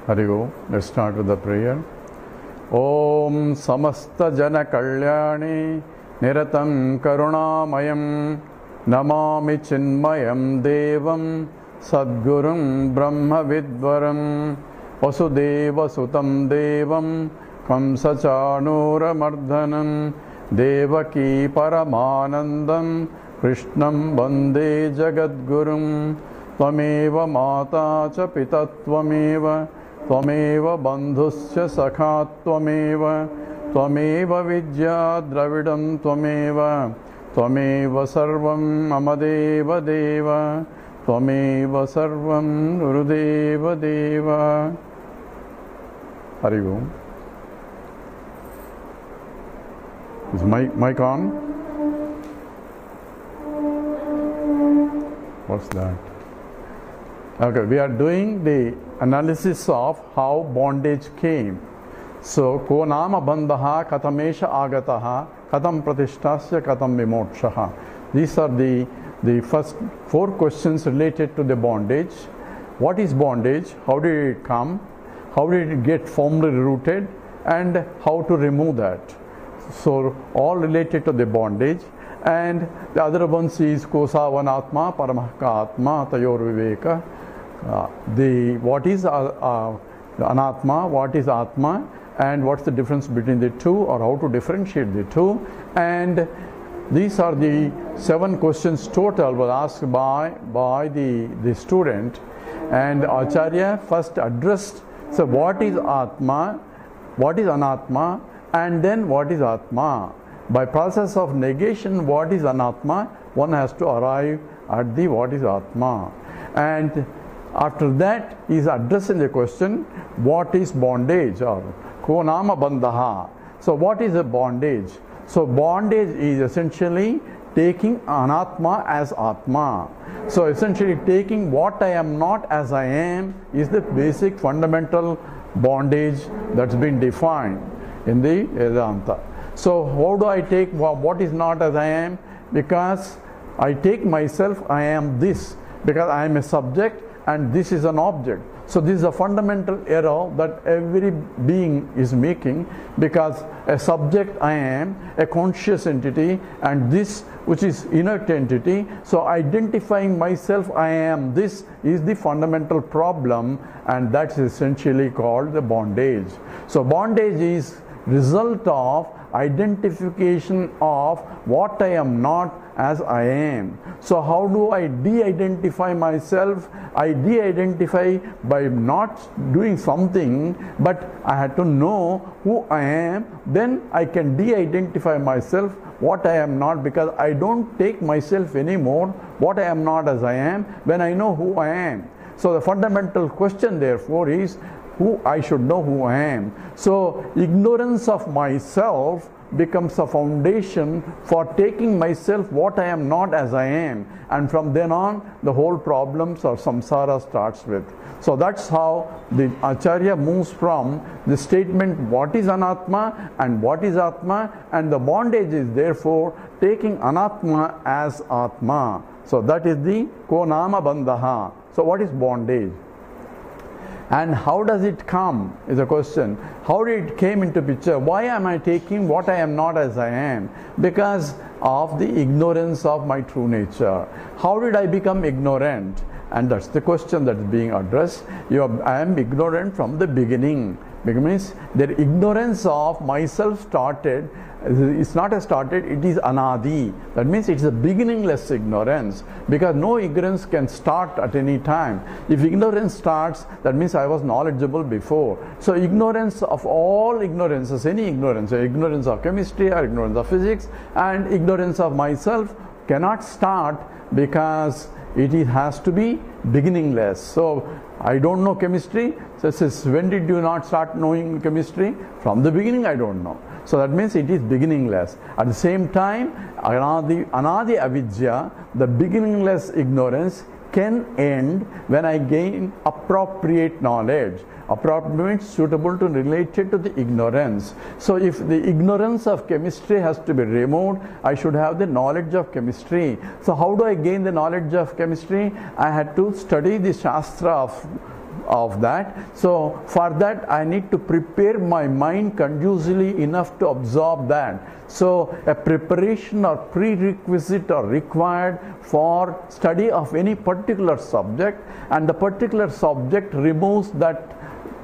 Hari Om. Let's start with the prayer. Om Samasta Jana Kalyani Niratam Karunamayam Namami Chinmayam Devam Sadgurum Brahma Vidvaram Vasudeva Sutam Devam Kamsachanura Mardhanam Devaki Paramanandam Krishnam Bande Jagadgurum Tvameva Mata Cha Pita Tvameva Tvameva Bandhusya Sakha Tvameva Tvameva Vidya Dravidam Tvameva Tvameva Sarvam Amadeva Deva Tvameva Sarvam Gurudeva Deva. Hari Om. Is mic on? What's that? Okay, we are doing the analysis of how bondage came. So, ko nama bandhaha katamesha agataha katam pratishtasya katam vimokshaha. These are the first 4 questions related to the bondage. What is bondage? How did it come? How did it get firmly rooted? And how to remove that? So, all related to the bondage. And the other one is kosavanatma paramahka atma tayor viveka. What is anatma, what is atma, and what's the difference between the two, or how to differentiate the two. And these are the 7 questions total were asked by the student. And Acharya first addressed, so what is atma, what is anatma, and then what is atma. By process of negation, what is anatma, one has to arrive at the what is atma. And after that, he is addressing the question, what is bondage, or ko nama bandhaha. So what is a bondage? So bondage is essentially taking anatma as atma. So essentially taking what I am not as I am is the basic fundamental bondage that's been defined in the Vedanta. So how do I take what is not as I am? Because I take myself, I am this, because I am a subject and this is an object. So this is a fundamental error that every being is making, because a subject I am, a conscious entity, and this which is inert entity. So identifying myself I am this is the fundamental problem, and that's essentially called the bondage. So bondage is result of identification of what I am not as I am. So how do I de-identify myself? I de-identify by not doing something, but I had to know who I am. Then I can de-identify myself what I am not, because I don't take myself anymore what I am not as I am when I know who I am. So the fundamental question therefore is, who I should know who I am. So ignorance of myself becomes a foundation for taking myself what I am not as I am, and from then on the whole problems or samsara starts with. So that's how the Acharya moves from the statement what is anatma and what is atma, and the bondage is therefore taking anatma as atma. So that is the ko nama bandhaha. So what is bondage? And how does it come is a question. How did it came into picture? Why am I taking what I am not as I am? Because of the ignorance of my true nature. How did I become ignorant? And that's the question that is being addressed. I am ignorant from the beginning. Because means the ignorance of myself started. It's not a started, it is anadi. That means it's a beginningless ignorance, because no ignorance can start at any time. If ignorance starts, that means I was knowledgeable before. So ignorance of all ignorances, any ignorance, ignorance of chemistry or ignorance of physics and ignorance of myself cannot start, because it has to be beginningless. So I don't know chemistry. So says, when did you not start knowing chemistry? From the beginning I don't know. So that means it is beginningless. At the same time, anadi avidya, the beginningless ignorance, can end when I gain appropriate knowledge. Appropriate, suitable to related to the ignorance. So if the ignorance of chemistry has to be removed, I should have the knowledge of chemistry. So how do I gain the knowledge of chemistry? I had to study the Shastra of of that. So for that I need to prepare my mind conducively enough to absorb that. So a preparation or prerequisite are required for study of any particular subject, and the particular subject removes that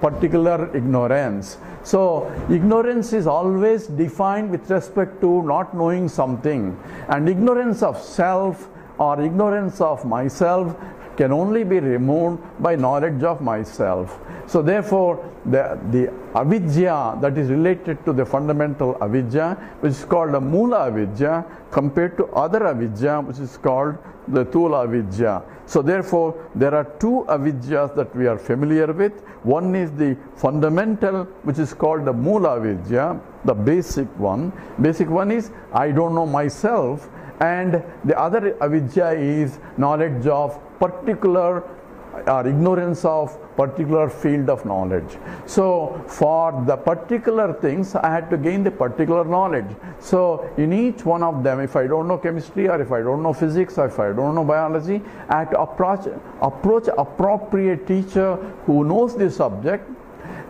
particular ignorance. So ignorance is always defined with respect to not knowing something, and ignorance of self or ignorance of myself can only be removed by knowledge of myself. So therefore the avidya that is related to the fundamental avidya, which is called the mula avidya, compared to other avidya which is called the tula avidya. So therefore there are two avidyas that we are familiar with. One is the fundamental, which is called the mula avidya, the basic one. Basic one is I don't know myself, and the other avidya is knowledge of particular or ignorance of particular field of knowledge. So for the particular things I had to gain the particular knowledge. So in each one of them, if I don't know chemistry, or if I don't know physics, or if I don't know biology, I have to approach appropriate teacher who knows the subject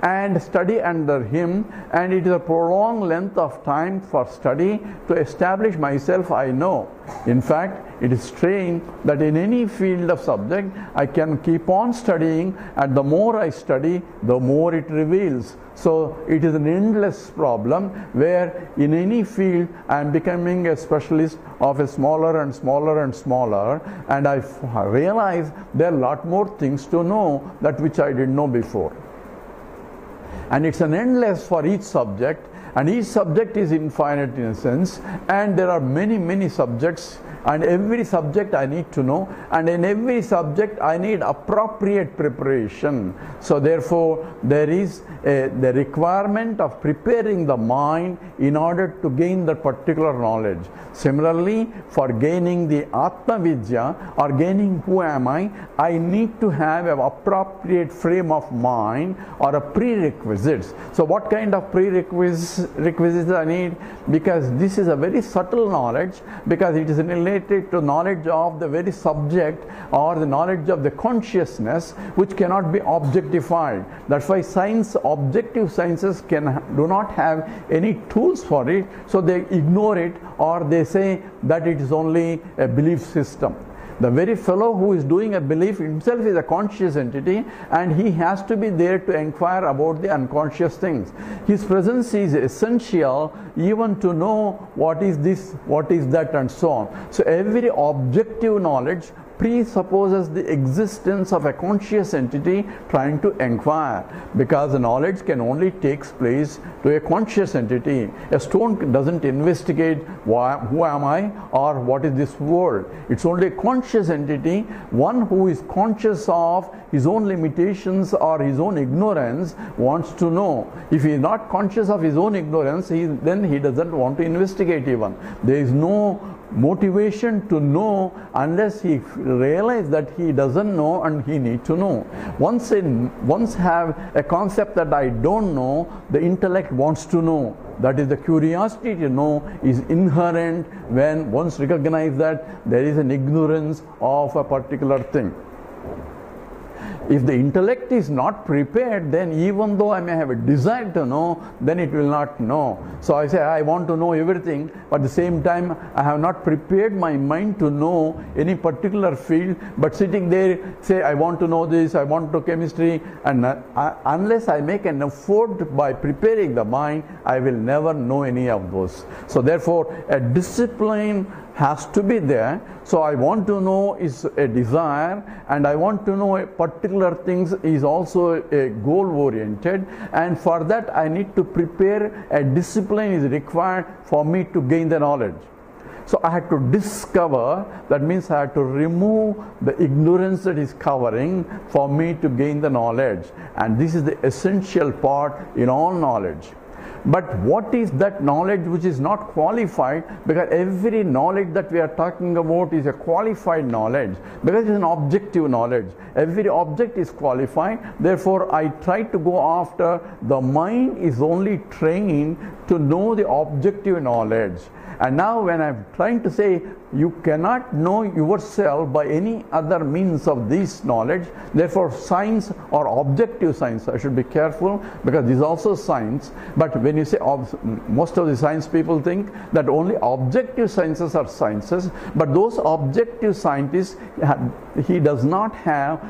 and study under him, and it is a prolonged length of time for study to establish myself I know. In fact, it is strange that in any field of subject I can keep on studying, and the more I study, the more it reveals. So it is an endless problem where in any field I am becoming a specialist of a smaller and smaller and smaller, and I realize there are a lot more things to know that which I didn't know before. And it's an endless for each subject, and each subject is infinite in a sense, and there are many subjects, and every subject I need to know, and in every subject I need appropriate preparation. So therefore there is the requirement of preparing the mind in order to gain the particular knowledge. Similarly, for gaining the Atma Vidya, or gaining who am I need to have an appropriate frame of mind or a prerequisites. So what kind of prerequisites I need? Because this is a very subtle knowledge, because it is related to knowledge of the very subject or the knowledge of the consciousness, which cannot be objectified. That's why objective sciences do not have any tools for it, so they ignore it, or they say that it is only a belief system. The very fellow who is doing a belief himself is a conscious entity, and he has to be there to inquire about the unconscious things. His presence is essential even to know what is this, what is that, and so on. So every objective knowledge presupposes the existence of a conscious entity trying to inquire, because the knowledge can only take place to a conscious entity. A stone doesn't investigate who am I or what is this world. It's only a conscious entity, one who is conscious of his own limitations or his own ignorance wants to know. If he is not conscious of his own ignorance, then he doesn't want to investigate even. There is no motivation to know unless he realizes that he doesn't know and he needs to know. Once have a concept that I don't know, the intellect wants to know. That is, the curiosity to know is inherent when once recognize that there is an ignorance of a particular thing. If the intellect is not prepared, then even though I may have a desire to know, then it will not know. So I say I want to know everything, but at the same time I have not prepared my mind to know any particular field, but sitting there say I want to know this, I want to know chemistry, and unless I make an effort by preparing the mind, I will never know any of those. So therefore a discipline has to be there. So I want to know is a desire, and I want to know a particular things is also a goal oriented, and for that I need to prepare. A discipline is required for me to gain the knowledge. So I had to discover, that means I had to remove the ignorance that is covering for me to gain the knowledge, and this is the essential part in all knowledge. But what is that knowledge which is not qualified? Because every knowledge that we are talking about is a qualified knowledge, because it is an objective knowledge. Every object is qualified. Therefore, I try to go after the mind is only trained to know the objective knowledge. And now when I'm trying to say you cannot know yourself by any other means of this knowledge, therefore science or objective science, I should be careful because this is also science, but when you say, most of the science people think that only objective sciences are sciences, but those objective scientists, he does not have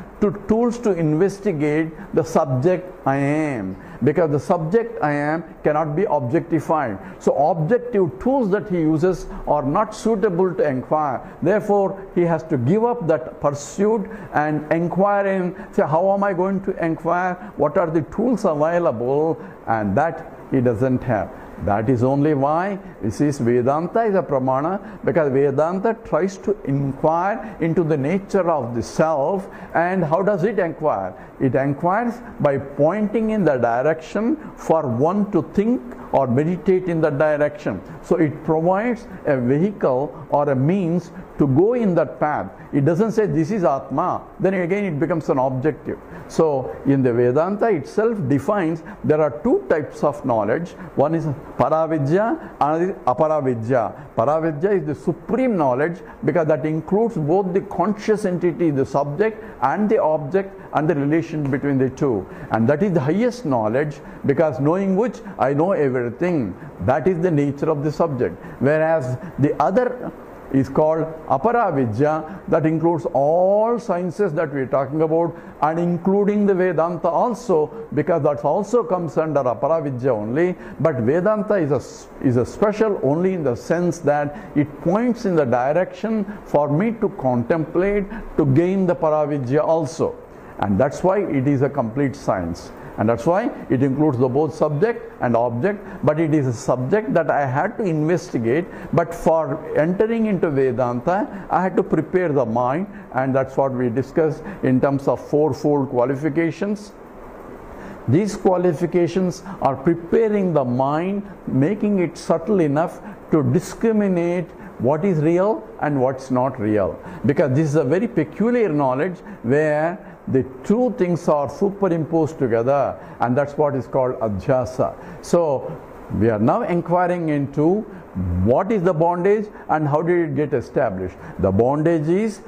tools to investigate the subject I am, because the subject I am cannot be objectified. So objective tools that he uses are not suitable to inquire. Therefore, he has to give up that pursuit and inquire in, say, how am I going to inquire? What are the tools available? And that he doesn't have. That is only why this is Vedanta is a pramana, because Vedanta tries to inquire into the nature of the self. And how does it inquire? It inquires by pointing in the direction for one to think or meditate in that direction. So it provides a vehicle or a means to go in that path. It doesn't say this is Atma, then again it becomes an objective. So in the Vedanta itself defines there are two types of knowledge. One is Paravidya and Aparavidya. Paravidya is the supreme knowledge because that includes both the conscious entity, the subject, and the object, and the relation between the two. And that is the highest knowledge, because knowing which I know everything. That is the nature of the subject. Whereas the other is called Aparavidya, that includes all sciences that we are talking about, and including the Vedanta also, because that also comes under Aparavidya only. But Vedanta is a special only in the sense that it points in the direction for me to contemplate, to gain the Paravidya also. And that's why it is a complete science. And that's why it includes the both subject and object, but it is a subject that I had to investigate. But for entering into Vedanta, I had to prepare the mind, and that's what we discussed in terms of fourfold qualifications. These qualifications are preparing the mind, making it subtle enough to discriminate what is real and what's not real. Because this is a very peculiar knowledge where the two things are superimposed together, and that's what is called adhyasa. So we are now inquiring into what is the bondage and how did it get established. The bondage is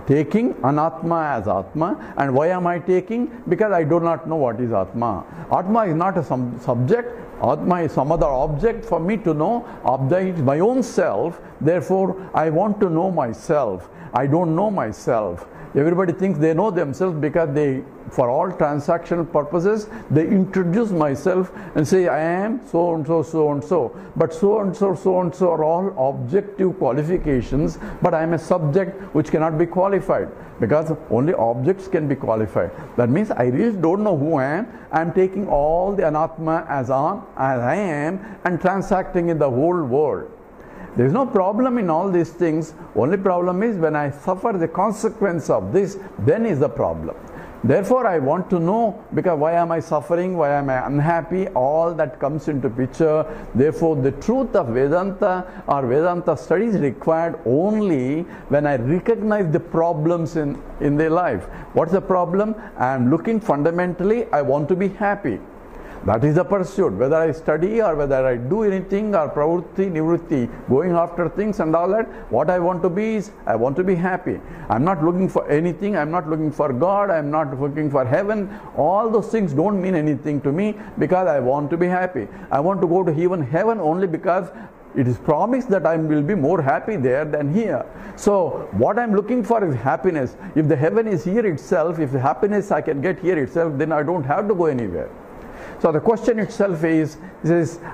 taking anatma as atma. And why am I taking? Because I do not know what is atma. Atma is not a subject. Atma is some other object for me to know. Object is my own self. Therefore, I want to know myself. I don't know myself. Everybody thinks they know themselves because they, for all transactional purposes, they introduce myself and say I am so and so, so and so. But so and so, so and so are all objective qualifications, but I am a subject which cannot be qualified, because only objects can be qualified. That means I really don't know who I am. I am taking all the anatma as I am and transacting in the whole world. There is no problem in all these things. Only problem is when I suffer the consequence of this, then is the problem. Therefore, I want to know, because why am I suffering, why am I unhappy, all that comes into picture. Therefore, the truth of Vedanta or Vedanta study is required only when I recognize the problems in their life. What's the problem? I am looking fundamentally, I want to be happy. That is the pursuit. Whether I study or whether I do anything or pravrutti, nivrutti, going after things and all that, what I want to be is, I want to be happy. I'm not looking for anything. I'm not looking for God. I'm not looking for heaven. All those things don't mean anything to me because I want to be happy. I want to go to heaven only because it is promised that I will be more happy there than here. So what I'm looking for is happiness. If the heaven is here itself, if the happiness I can get here itself, then I don't have to go anywhere. So the question itself is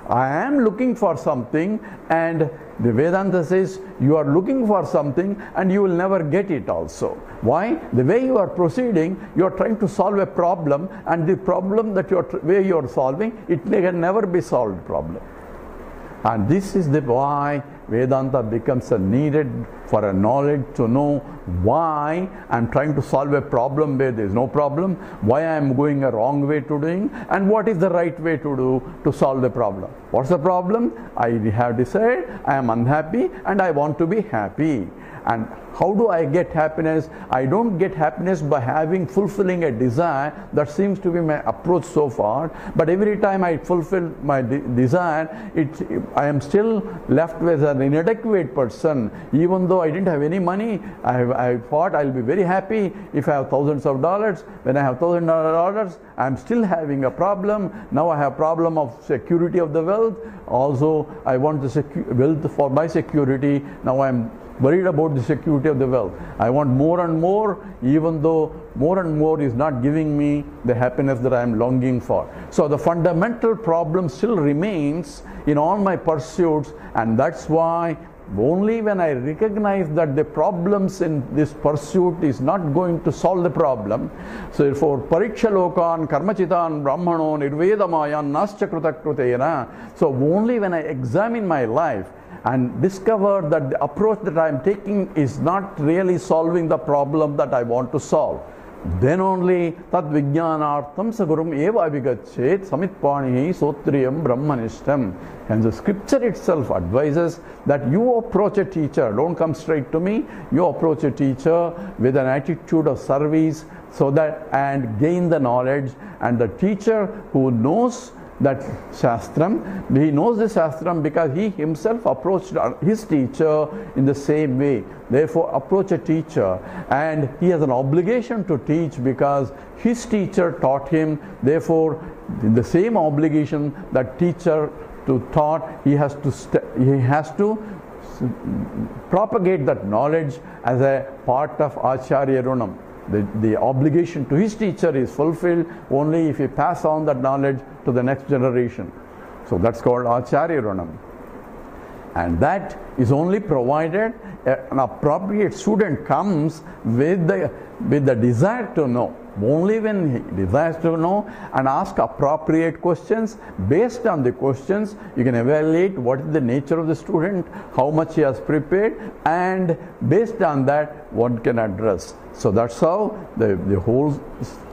I am looking for something, and the Vedanta says you are looking for something and you will never get it also. Why? The way you are proceeding, you are trying to solve a problem, and the problem that way you are solving, it can never be solved problem. And this is why Vedanta becomes a needed for a knowledge to know why I am trying to solve a problem where there is no problem, why I am going a wrong way to doing, and what is the right way to do to solve the problem. What's the problem? I have decided I am unhappy and I want to be happy. And how do I get happiness? I don't get happiness by fulfilling a desire. That seems to be my approach so far. But every time I fulfill my desire, I am still left with an inadequate person. Even though I didn't have any money, I thought I'll be very happy if I have thousands of dollars. When I have $1,000, I'm still having a problem. Now I have problem of security of the wealth. Also, I want the wealth for my security. Now I'm worried about the security of the wealth. I want more and more, even though more and more is not giving me the happiness that I am longing for. So the fundamental problem still remains in all my pursuits, and that's why only when I recognize that the problems in this pursuit is not going to solve the problem. So therefore, pariksha lokan karmachitan brahmano nirvedamayan nascha krutakrutena. So only when I examine my life and discover that the approach that I am taking is not really solving the problem that I want to solve, then only tad vijnanartham sagurum eva abhigachet samitpanihi sotriyam brahmanishtam. And the scripture itself advises that you approach a teacher, don't come straight to me, you approach a teacher with an attitude of service, so that and gain the knowledge. And the teacher who knows that Shastram, he knows the Shastram because he himself approached his teacher in the same way. Therefore, approach a teacher, and he has an obligation to teach because his teacher taught him. Therefore, in the same obligation that teacher taught, he has to propagate that knowledge as a part of Acharya Runam. The obligation to his teacher is fulfilled only if he pass on that knowledge to the next generation. So that's called Acharya Runam. And that is only provided an appropriate student comes with the desire to know. Only when he desires to know and ask appropriate questions. Based on the questions, you can evaluate what is the nature of the student, how much he has prepared, and based on that, one can address. So that's how the whole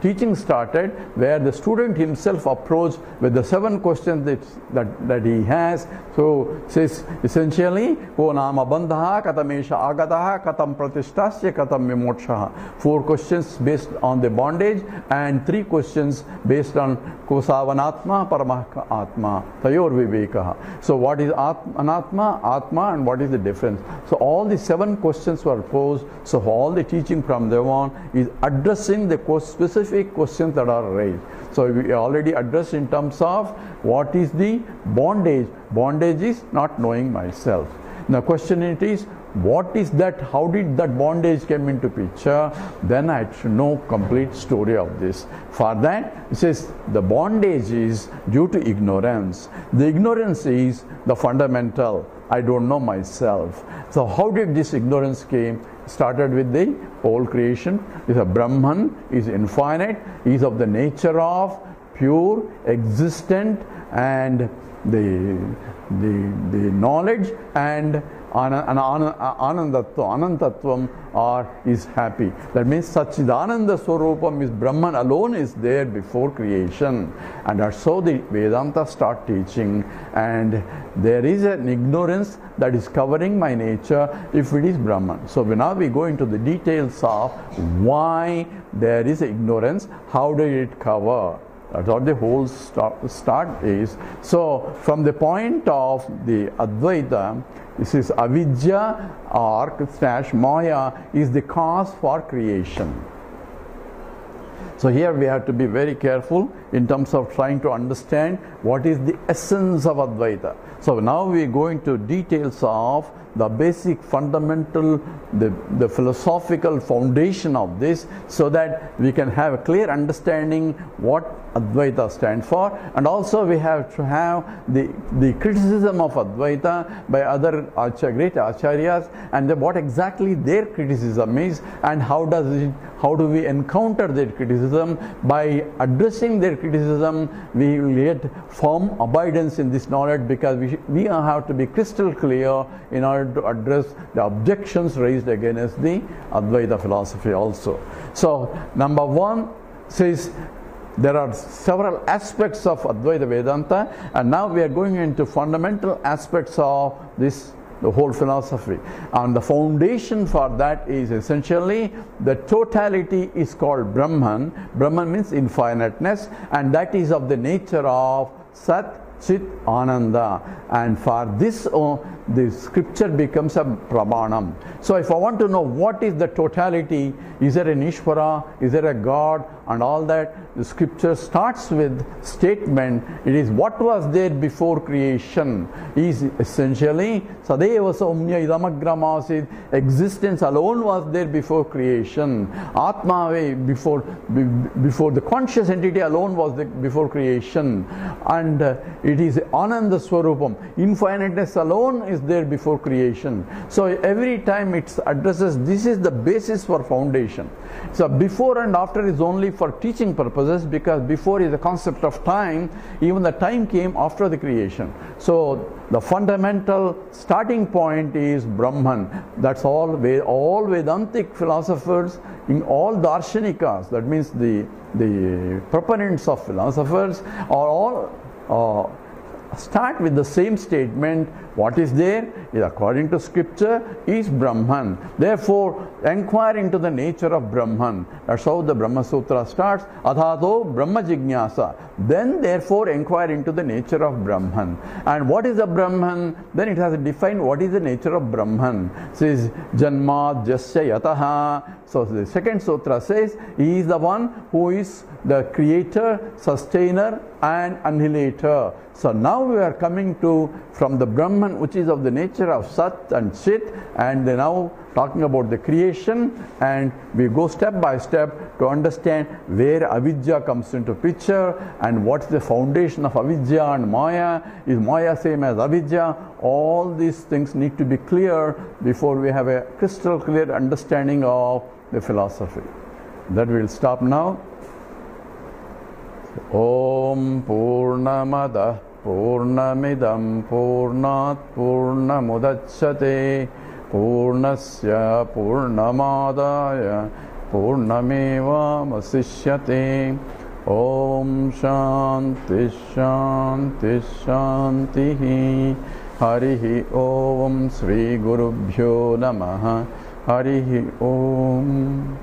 teaching started, where the student himself approached with the 7 questions that he has. So says essentially, ko nama bandhaha, katamesha agataha, katam pratistasya, katam vimokshaha. 4 questions based on the bondage, and 3 questions based on kosavanatma, paramah atma, tayor vivekaha. So what is anatma, atma, and what is the difference? So all the 7 questions were posed. So all the teaching from there on is addressing the specific questions that are raised. So we already addressed in terms of what is the bondage. Bondage is not knowing myself. Now question it is, what is that? How did that bondage come into picture? Then I should know complete story of this. For that, it says the bondage is due to ignorance. The ignorance is the fundamental. I don't know myself. So how did this ignorance came? Started with the whole creation. Is a Brahman, is infinite, is of the nature of pure, existent, and the knowledge and anandatvam is happy. That means Satchidananda Swarupam is Brahman alone is there before creation. And that's how the Vedanta start teaching. And there is an ignorance that is covering my nature if it is Brahman. So now we go into the details of why there is ignorance, how did it cover. That's what the whole start is. So from the point of the Advaita, this is avidya or / maya is the cause for creation. So here we have to be very careful in terms of trying to understand what is the essence of Advaita. So now we go into details of the basic fundamental, the philosophical foundation of this, so that we can have a clear understanding what Advaita stands for. And also we have to have the criticism of Advaita by other great acharyas, and what exactly their criticism is, and how do we encounter their criticism. By addressing their criticism, we will get firm abidance in this knowledge, because we have to be crystal clear in order to address the objections raised against the Advaita philosophy also. So number 1 says there are several aspects of Advaita Vedanta, and now we are going into fundamental aspects of this the whole philosophy. And the foundation for that is essentially the totality is called Brahman. Brahman means infiniteness, and that is of the nature of Sat, Chit, Ananda. And for this, the scripture becomes a Pramanam. So if I want to know what is the totality, is there an Ishvara, is there a God, and all that, the scripture starts with statement. It is what was there before creation is essentially Sadeva Saumya Idamagramasid. Existence alone was there before creation. Atma before the conscious entity alone was there before creation. And it is Ananda Swarupam. Infiniteness alone is there before creation. So every time it addresses, this is the basis for foundation. So before and after is only for teaching purposes, because before is the concept of time. Even the time came after the creation. So the fundamental starting point is Brahman. That's all Vedantic philosophers, in all Darshanikas, that means the proponents of philosophers, are all start with the same statement. What is there is, according to scripture, is Brahman. Therefore, inquire into the nature of Brahman. That's how the Brahma Sutra starts. Adhato Brahma Jignasa. Then, therefore, inquire into the nature of Brahman. And what is the Brahman? Then it has defined what is the nature of Brahman. It says, Janmad Jasya Yataha. So the second sutra says, he is the one who is the creator, sustainer, and annihilator. So now we are coming to from the Brahman, which is of the nature of Sat and Chit, and then now talking about the creation, and we go step by step to understand where avidya comes into picture and what's the foundation of avidya and maya. Is maya same as avidya? All these things need to be clear before we have a crystal clear understanding of the philosophy. That will stop now. Om Purnamada Purnamidam Purnat Purnamudachyate Purnasya Purnamadaya Purnameva Vasishyate. Om Shanti Shanti Shanti. Harihi Om Sri Gurubhyo Namaha. Harihi Om.